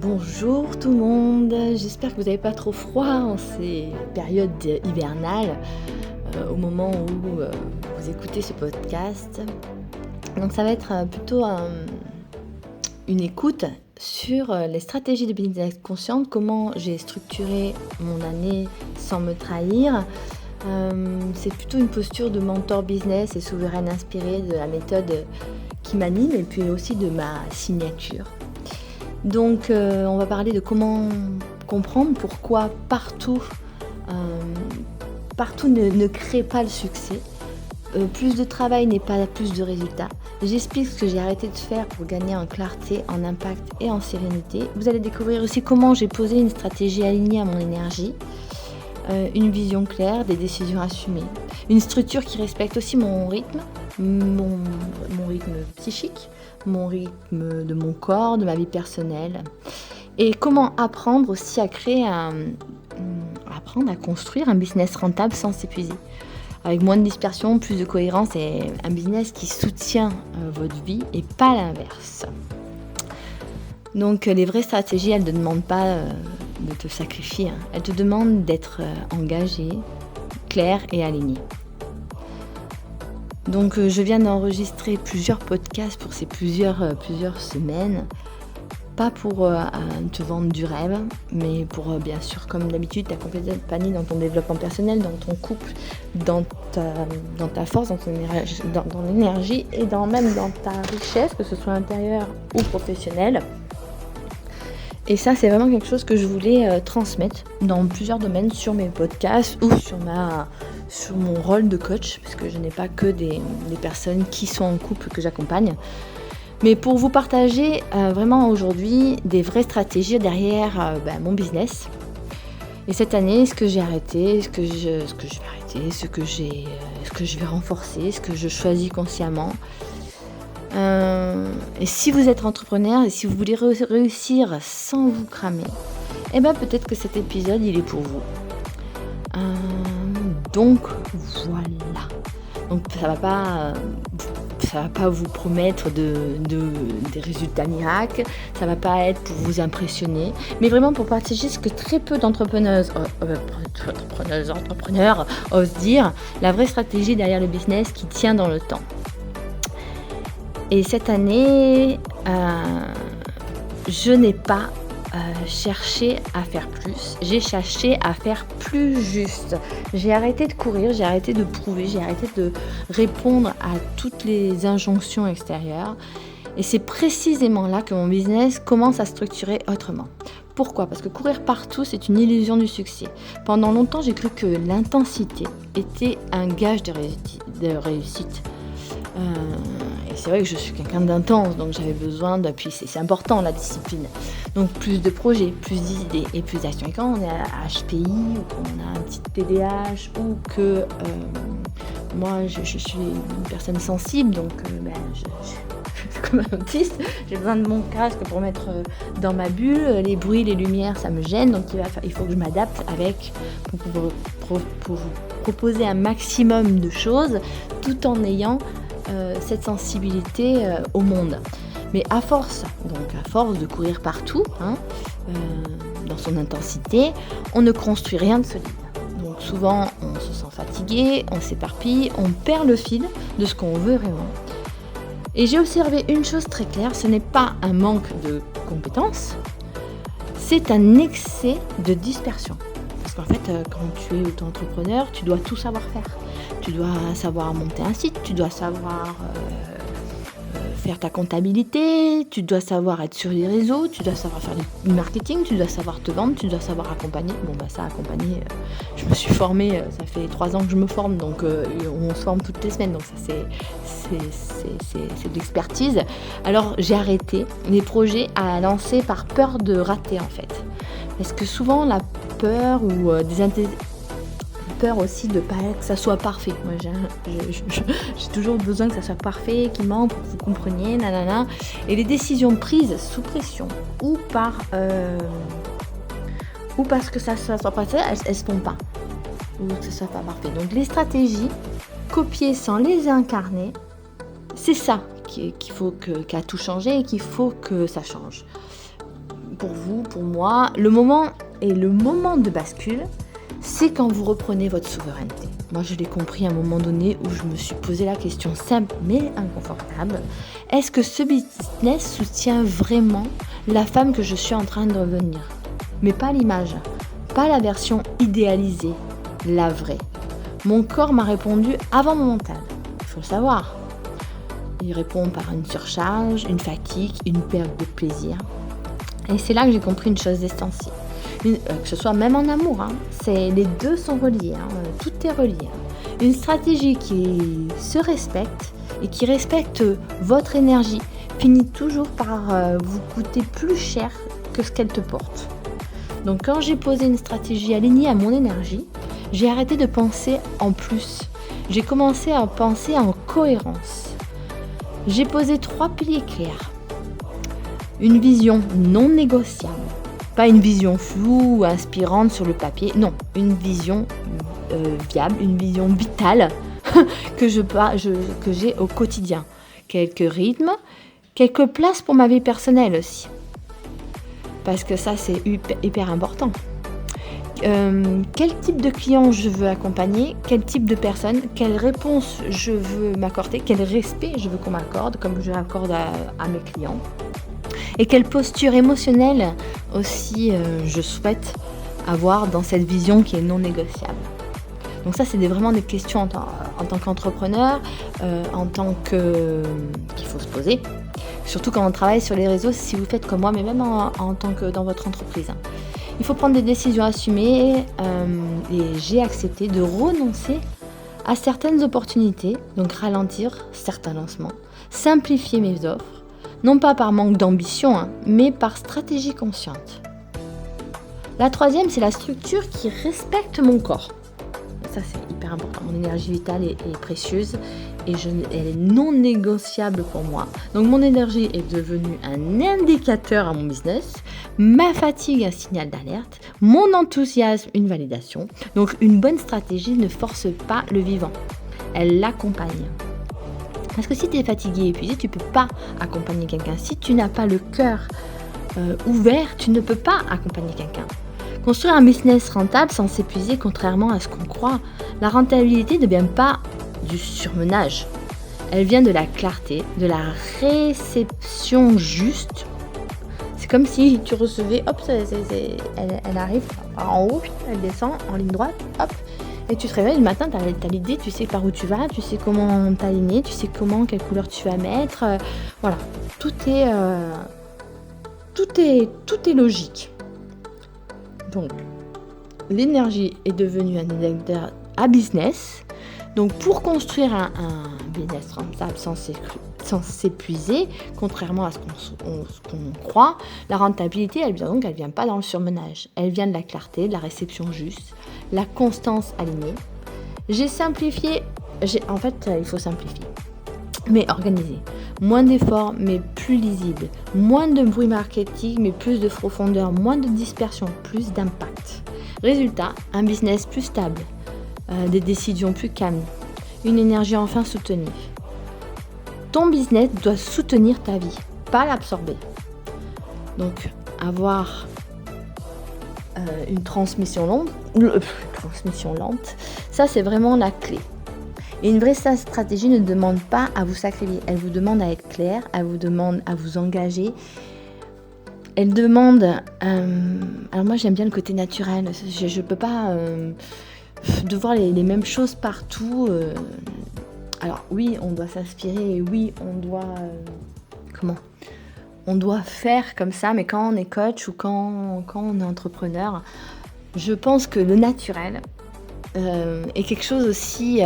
Bonjour tout le monde, j'espère que vous n'avez pas trop froid en ces périodes hivernales, au moment où vous écoutez ce podcast. Donc ça va être plutôt une écoute sur les stratégies de business consciente, comment j'ai structuré mon année sans me trahir. C'est plutôt une posture de mentor business et souveraine inspirée de la méthode qui m'anime et puis aussi de ma signature. Donc on va parler de comment comprendre pourquoi partout ne crée pas le succès. Plus de travail n'est pas plus de résultats. J'explique ce que j'ai arrêté de faire pour gagner en clarté, en impact et en sérénité. Vous allez découvrir aussi comment j'ai posé une stratégie alignée à mon énergie, une vision claire, des décisions assumées, une structure qui respecte aussi mon rythme, mon rythme psychique, mon rythme de mon corps, de ma vie personnelle, et comment apprendre aussi à apprendre à construire un business rentable sans s'épuiser, avec moins de dispersion, plus de cohérence et un business qui soutient votre vie et pas l'inverse. Donc les vraies stratégies, elles ne demandent pas de te sacrifier, elles te demandent d'être engagé, clair et aligné. Donc je viens d'enregistrer plusieurs podcasts pour ces plusieurs semaines, pas pour te vendre du rêve, mais pour bien sûr comme d'habitude t'accompagner dans ton développement personnel, dans ton couple, dans ta force, dans ton énergie et même dans ta richesse, que ce soit intérieure ou professionnelle. Et ça, c'est vraiment quelque chose que je voulais transmettre dans plusieurs domaines sur mes podcasts ou sur mon rôle de coach, parce que je n'ai pas que des personnes qui sont en couple que j'accompagne, mais pour vous partager vraiment aujourd'hui des vraies stratégies derrière mon business. Et cette année, ce que j'ai arrêté, ce que je vais arrêter, ce que je vais renforcer, ce que je choisis consciemment. Et si vous êtes entrepreneur et si vous voulez réussir sans vous cramer, peut-être que cet épisode il est pour vous. Donc voilà. Donc ça va pas vous promettre des résultats miracles, ça va pas être pour vous impressionner, mais vraiment pour partager ce que très peu d'entrepreneurs osent dire, la vraie stratégie derrière le business qui tient dans le temps. Et cette année, je n'ai pas cherché à faire plus, j'ai cherché à faire plus juste. J'ai arrêté de courir, j'ai arrêté de prouver, j'ai arrêté de répondre à toutes les injonctions extérieures. Et c'est précisément là que mon business commence à structurer autrement. Pourquoi ? Parce que courir partout, c'est une illusion du succès. Pendant longtemps, j'ai cru que l'intensité était un gage de réussite. Et c'est vrai que je suis quelqu'un d'intense, donc j'avais besoin d'appuyer. C'est important la discipline. Donc plus de projets, plus d'idées et plus d'actions. Et quand on est à HPI ou qu'on a un petit TDAH ou que moi je suis une personne sensible, donc comme un autiste, j'ai besoin de mon casque pour mettre dans ma bulle. Les bruits, les lumières, ça me gêne, donc il faut que je m'adapte pour vous proposer un maximum de choses tout en ayant cette sensibilité au monde. Mais à force de courir partout, dans son intensité, on ne construit rien de solide. Donc souvent, on se sent fatigué, on s'éparpille, on perd le fil de ce qu'on veut vraiment. Et j'ai observé une chose très claire, ce n'est pas un manque de compétences, c'est un excès de dispersion. Parce qu'en fait, quand tu es auto-entrepreneur, tu dois tout savoir faire. Tu dois savoir monter un site, tu dois savoir faire ta comptabilité, tu dois savoir être sur les réseaux, tu dois savoir faire du marketing, tu dois savoir te vendre, tu dois savoir accompagner. Accompagner, je me suis formée, ça fait 3 ans que je me forme, donc on se forme toutes les semaines, donc ça c'est de l'expertise. Alors j'ai arrêté les projets à lancer par peur de rater en fait. Parce que souvent la peur ou peur aussi de pas que ça soit parfait. Moi j'ai toujours besoin que ça soit parfait, qu'il manque pour que vous compreniez, nanana. Et les décisions prises sous pression ou parce que ça soit pas ça, elles se font pas. Ou que ça soit pas parfait. Donc les stratégies, copier sans les incarner, c'est ça qui a tout changé et qu'il faut que ça change. pour vous, pour moi, le moment de bascule, c'est quand vous reprenez votre souveraineté. Moi, je l'ai compris à un moment donné où je me suis posé la question simple mais inconfortable. Est-ce que ce business soutient vraiment la femme que je suis en train de devenir ? Mais pas l'image, pas la version idéalisée, la vraie. Mon corps m'a répondu avant mon mental. Il faut le savoir. Il répond par une surcharge, une fatigue, une perte de plaisir. Et c'est là que j'ai compris une chose essentielle. Que ce soit même en amour, les deux sont reliés, tout est relié. Une stratégie qui se respecte et qui respecte votre énergie finit toujours par vous coûter plus cher que ce qu'elle te porte. Donc quand j'ai posé une stratégie alignée à mon énergie, j'ai arrêté de penser en plus. J'ai commencé à penser en cohérence. J'ai posé 3 piliers clairs. Une vision non négociable. Pas une vision floue ou inspirante sur le papier. Non, une vision viable, une vision vitale que j'ai au quotidien. Quelques rythmes, quelques places pour ma vie personnelle aussi. Parce que ça, c'est hyper important. Quel type de client je veux accompagner, quel type de personne, quelle réponse je veux m'accorder, quel respect je veux qu'on m'accorde, comme je l'accorde à mes clients. Et quelle posture émotionnelle aussi je souhaite avoir dans cette vision qui est non négociable. Donc ça, c'est vraiment des questions en tant qu'entrepreneur, qu'il faut se poser. Surtout quand on travaille sur les réseaux, si vous faites comme moi, mais même en tant que dans votre entreprise. Il faut prendre des décisions assumées et j'ai accepté de renoncer à certaines opportunités, donc ralentir certains lancements, simplifier mes offres, non pas par manque d'ambition, mais par stratégie consciente. La troisième, c'est la structure qui respecte mon corps. Ça, c'est hyper important. Mon énergie vitale est précieuse et elle est non négociable pour moi. Donc, mon énergie est devenue un indicateur à mon business, ma fatigue un signal d'alerte, mon enthousiasme une validation. Donc, une bonne stratégie ne force pas le vivant, elle l'accompagne. Parce que si tu es fatigué, épuisé, tu ne peux pas accompagner quelqu'un. Si tu n'as pas le cœur ouvert, tu ne peux pas accompagner quelqu'un. Construire un business rentable sans s'épuiser, contrairement à ce qu'on croit, la rentabilité ne vient pas du surmenage. Elle vient de la clarté, de la réception juste. C'est comme si tu recevais, hop, elle arrive en haut, elle descend en ligne droite, hop. Et tu te réveilles le matin, tu as l'idée, tu sais par où tu vas, tu sais comment t'aligner, tu sais quelle couleur tu vas mettre. Voilà, tout est logique. Donc, l'énergie est devenue un indicateur à business. Donc, pour construire un business rentable sans s'épuiser, contrairement à ce qu'on croit, la rentabilité, elle vient pas dans le surmenage. Elle vient de la clarté, de la réception juste, la constance alignée. J'ai simplifié. En fait, il faut simplifier, mais organisé. Moins d'efforts, mais plus lisible. Moins de bruit marketing, mais plus de profondeur. Moins de dispersion, plus d'impact. Résultat, un business plus stable, des décisions plus calmes, une énergie enfin soutenue. Ton business doit soutenir ta vie, pas l'absorber. Donc, avoir une transmission lente, ça c'est vraiment la clé. Et une vraie stratégie ne demande pas à vous sacrifier, elle vous demande à être clair, elle vous demande à vous engager. Elle demande... alors moi j'aime bien le côté naturel, je ne peux pas devoir les mêmes choses partout. Alors oui, on doit s'inspirer, et oui, on doit... On doit faire comme ça, mais quand on est coach ou quand on est entrepreneur, je pense que le naturel est quelque chose aussi,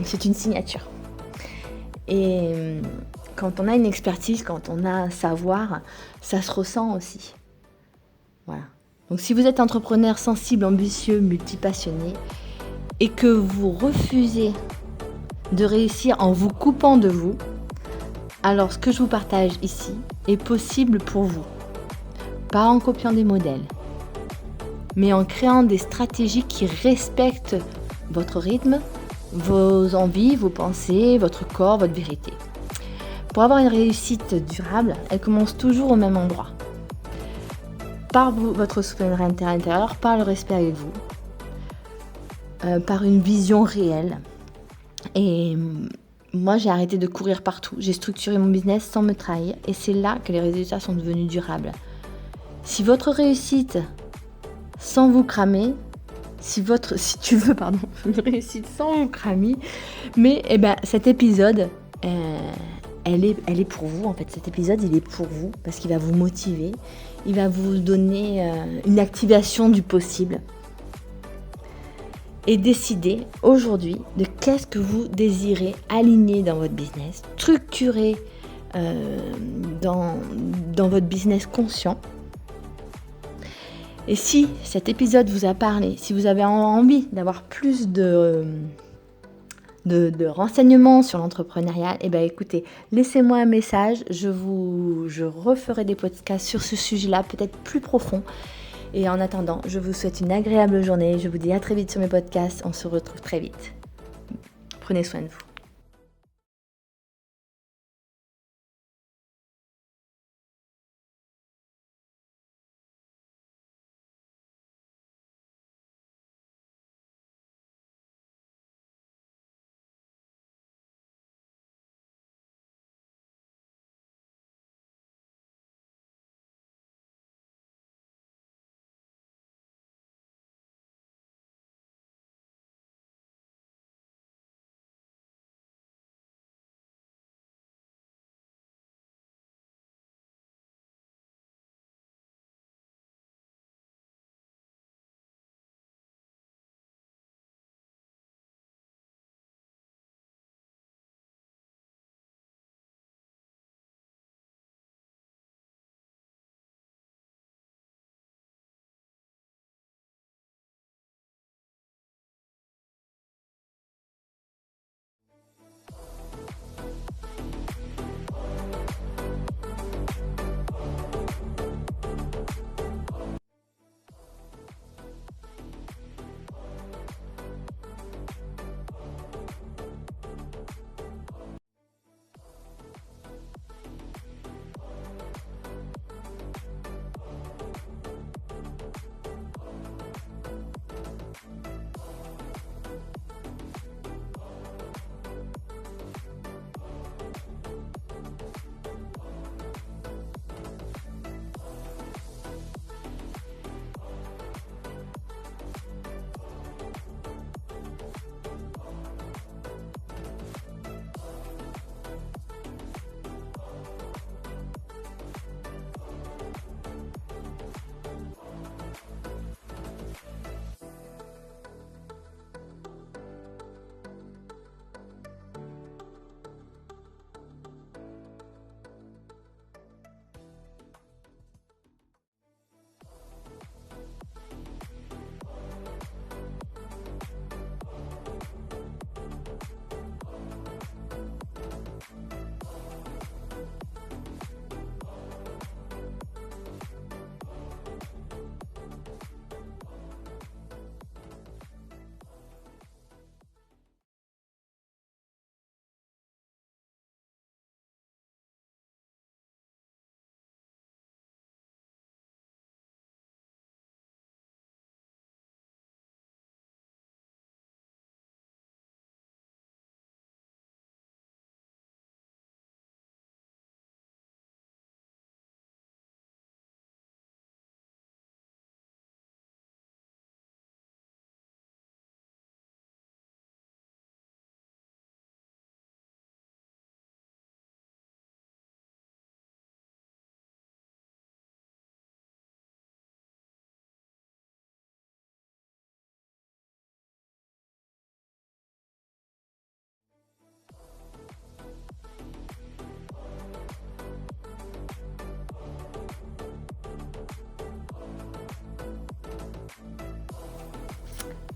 c'est une signature. Et quand on a une expertise, quand on a un savoir, ça se ressent aussi. Voilà. Donc si vous êtes entrepreneur sensible, ambitieux, multipassionné, et que vous refusez de réussir en vous coupant de vous, alors ce que je vous partage ici est possible pour vous. Pas en copiant des modèles, mais en créant des stratégies qui respectent votre rythme, vos envies, vos pensées, votre corps, votre vérité. Pour avoir une réussite durable, elle commence toujours au même endroit. par votre souveraineté intérieure, par le respect avec vous, par une vision réelle. Et moi, j'ai arrêté de courir partout. J'ai structuré mon business sans me trahir. Et c'est là que les résultats sont devenus durables. Si votre réussite, sans vous cramer, si tu veux, une réussite sans vous cramer, mais cet épisode, elle est pour vous. En fait, cet épisode, il est pour vous parce qu'il va vous motiver. Il va vous donner une activation du possible. Et décidez aujourd'hui de qu'est-ce que vous désirez aligner dans votre business, structurer dans votre business conscient. Et si cet épisode vous a parlé, si vous avez envie d'avoir plus de renseignements sur l'entrepreneuriat, écoutez, laissez-moi un message, je referai des podcasts sur ce sujet-là, peut-être plus profond. Et en attendant, je vous souhaite une agréable journée. Je vous dis à très vite sur mes podcasts. On se retrouve très vite. Prenez soin de vous.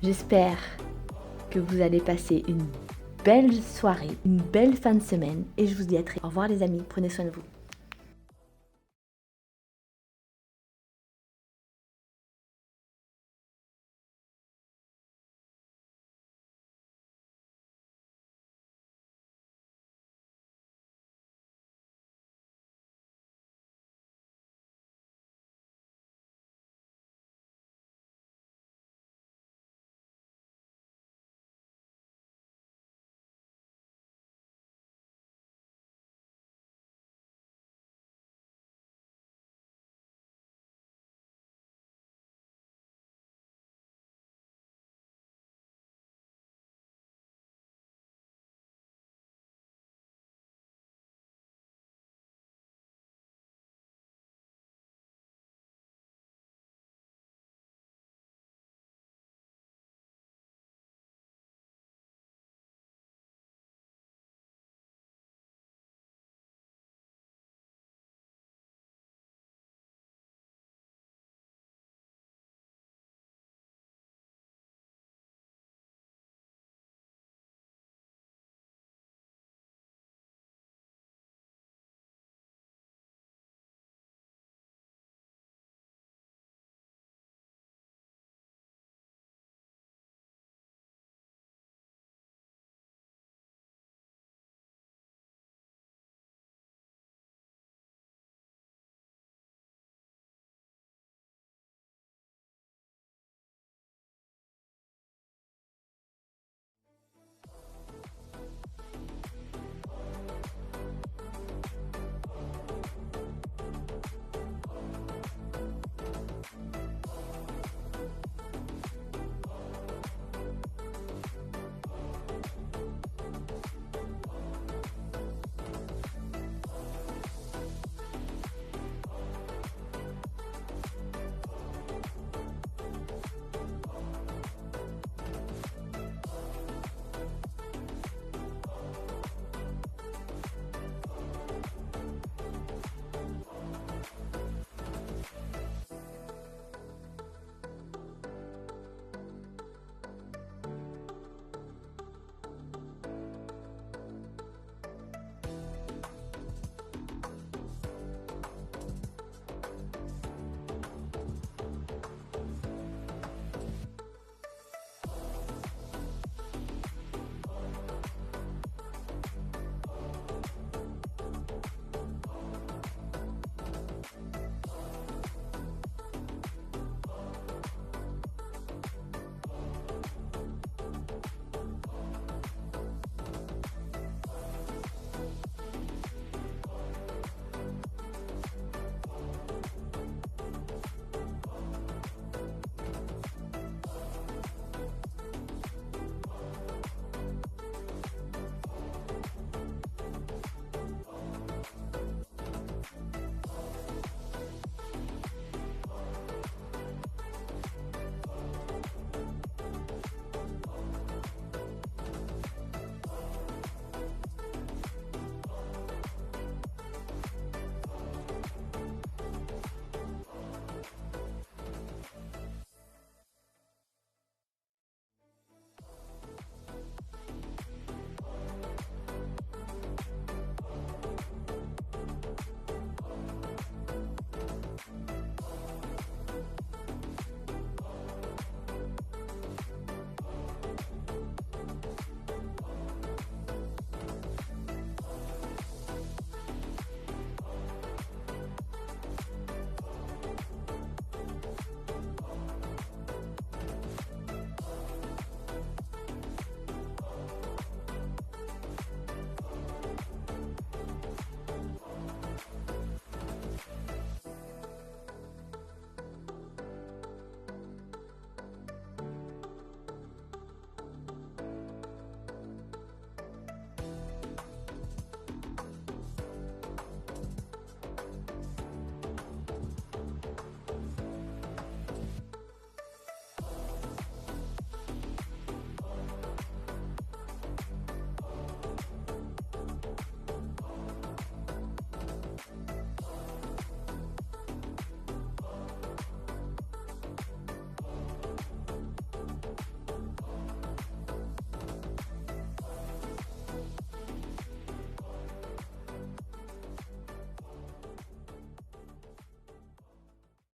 J'espère que vous allez passer une belle soirée, une belle fin de semaine et je vous dis à très vite. Au revoir les amis, prenez soin de vous.